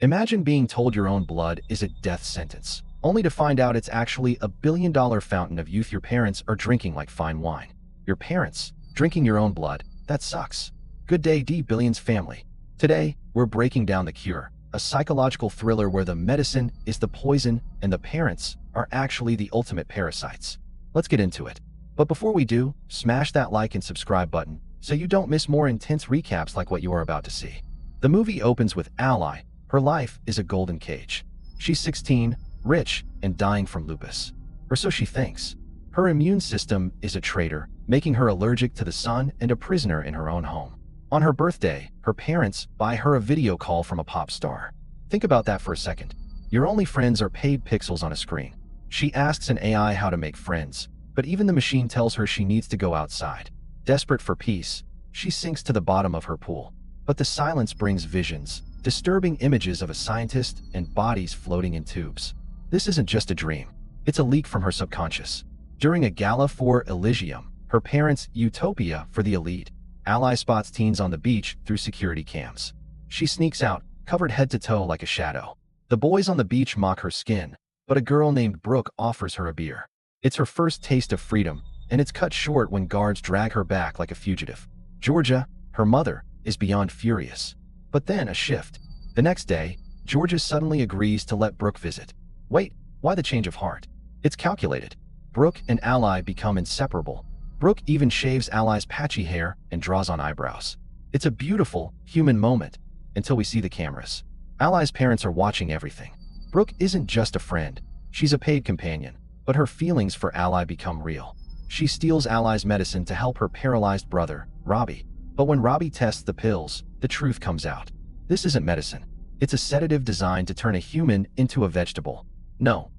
Imagine being told your own blood is a death sentence, only to find out it's actually a billion-dollar fountain of youth your parents are drinking like fine wine. Your parents drinking your own blood? That sucks. Good day, D Billionz family. Today, we're breaking down The Cure, a psychological thriller where the medicine is the poison and the parents are actually the ultimate parasites. Let's get into it. But before we do, smash that like and subscribe button so you don't miss more intense recaps like what you are about to see. The movie opens with Ally. Her life is a golden cage. She's 16, rich, and dying from lupus. Or so she thinks. Her immune system is a traitor, making her allergic to the sun and a prisoner in her own home. On her birthday, her parents buy her a video call from a pop star. Think about that for a second. Your only friends are paid pixels on a screen. She asks an AI how to make friends, but even the machine tells her she needs to go outside. Desperate for peace, she sinks to the bottom of her pool. But the silence brings visions, disturbing images of a scientist and bodies floating in tubes. This isn't just a dream. It's a leak from her subconscious. During a gala for Elysium, her parents' utopia for the elite, Ally spots teens on the beach through security cams. She sneaks out, covered head to toe like a shadow. The boys on the beach mock her skin, but a girl named Brooke offers her a beer. It's her first taste of freedom, and it's cut short when guards drag her back like a fugitive. Georgia, her mother, is beyond furious. But then a shift. The next day, Georgia suddenly agrees to let Brooke visit. Wait, why the change of heart? It's calculated. Brooke and Ally become inseparable. Brooke even shaves Ally's patchy hair and draws on eyebrows. It's a beautiful, human moment, until we see the cameras. Ally's parents are watching everything. Brooke isn't just a friend, she's a paid companion, but her feelings for Ally become real. She steals Ally's medicine to help her paralyzed brother, Robbie. But when Robbie tests the pills, the truth comes out. This isn't medicine. It's a sedative designed to turn a human into a vegetable. No,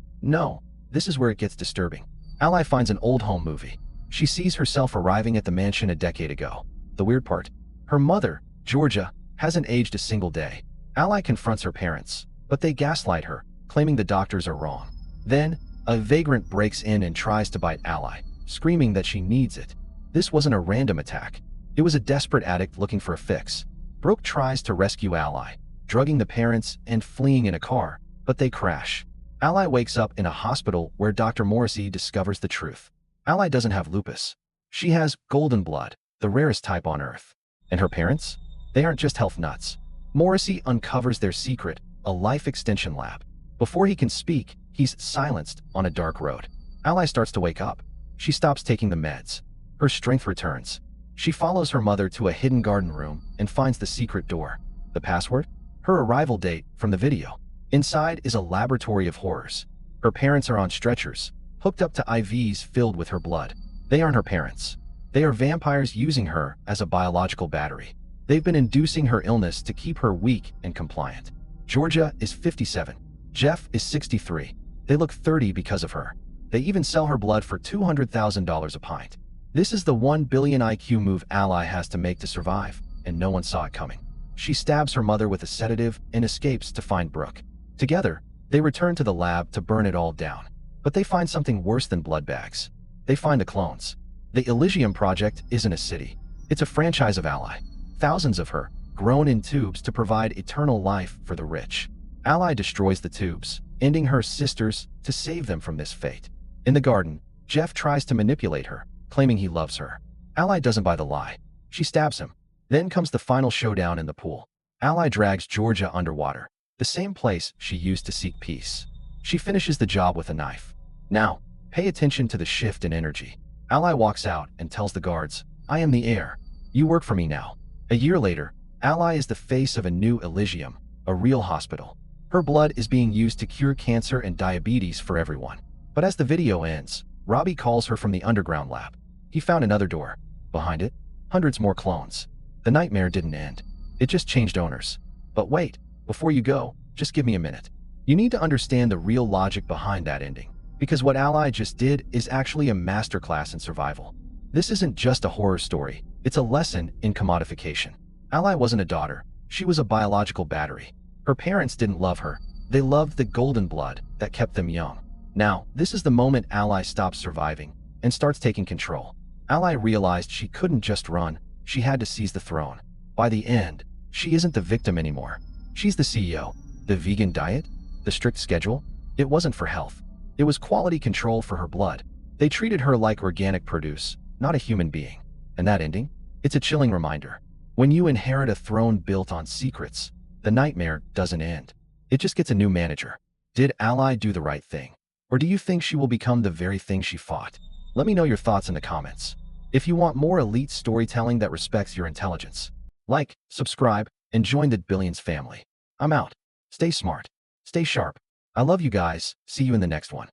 this is where it gets disturbing. Ally finds an old home movie. She sees herself arriving at the mansion a decade ago. The weird part? Her mother, Georgia, hasn't aged a single day. Ally confronts her parents, but they gaslight her, claiming the doctors are wrong. Then, a vagrant breaks in and tries to bite Ally, screaming that she needs it. This wasn't a random attack. It was a desperate addict looking for a fix. Brooke tries to rescue Ally, drugging the parents and fleeing in a car, but they crash. Ally wakes up in a hospital where Dr. Morrissey discovers the truth. Ally doesn't have lupus. She has golden blood, the rarest type on Earth. And her parents? They aren't just health nuts. Morrissey uncovers their secret, a life extension lab. Before he can speak, he's silenced on a dark road. Ally starts to wake up. She stops taking the meds. Her strength returns. She follows her mother to a hidden garden room and finds the secret door. The password? Her arrival date from the video. Inside is a laboratory of horrors. Her parents are on stretchers, hooked up to IVs filled with her blood. They aren't her parents. They are vampires using her as a biological battery. They've been inducing her illness to keep her weak and compliant. Georgia is 57. Jeff is 63. They look 30 because of her. They even sell her blood for $200,000 a pint. This is the 1 billion IQ move Ally has to make to survive, and no one saw it coming. She stabs her mother with a sedative and escapes to find Brooke. Together, they return to the lab to burn it all down. But they find something worse than blood bags. They find the clones. The Elysium Project isn't a city. It's a franchise of Ally. Thousands of her, grown in tubes to provide eternal life for the rich. Ally destroys the tubes, ending her sisters to save them from this fate. In the garden, Jeff tries to manipulate her, claiming he loves her. Ally doesn't buy the lie. She stabs him. Then comes the final showdown in the pool. Ally drags Georgia underwater, the same place she used to seek peace. She finishes the job with a knife. Now, pay attention to the shift in energy. Ally walks out and tells the guards, "I am the heir. You work for me now." A year later, Ally is the face of a new Elysium, a real hospital. Her blood is being used to cure cancer and diabetes for everyone. But as the video ends, Robbie calls her from the underground lab. He found another door. Behind it, hundreds more clones. The nightmare didn't end. It just changed owners. But wait, before you go, just give me a minute. You need to understand the real logic behind that ending. Because what Ally just did is actually a masterclass in survival. This isn't just a horror story, it's a lesson in commodification. Ally wasn't a daughter, she was a biological battery. Her parents didn't love her, they loved the golden blood that kept them young. Now, this is the moment Ally stops surviving and starts taking control. Ally realized she couldn't just run, she had to seize the throne. By the end, she isn't the victim anymore. She's the CEO. The vegan diet? The strict schedule? It wasn't for health. It was quality control for her blood. They treated her like organic produce, not a human being. And that ending? It's a chilling reminder. When you inherit a throne built on secrets, the nightmare doesn't end. It just gets a new manager. Did Ally do the right thing? Or do you think she will become the very thing she fought? Let me know your thoughts in the comments. If you want more elite storytelling that respects your intelligence, like, subscribe, and join the Billionz family. I'm out. Stay smart. Stay sharp. I love you guys. See you in the next one.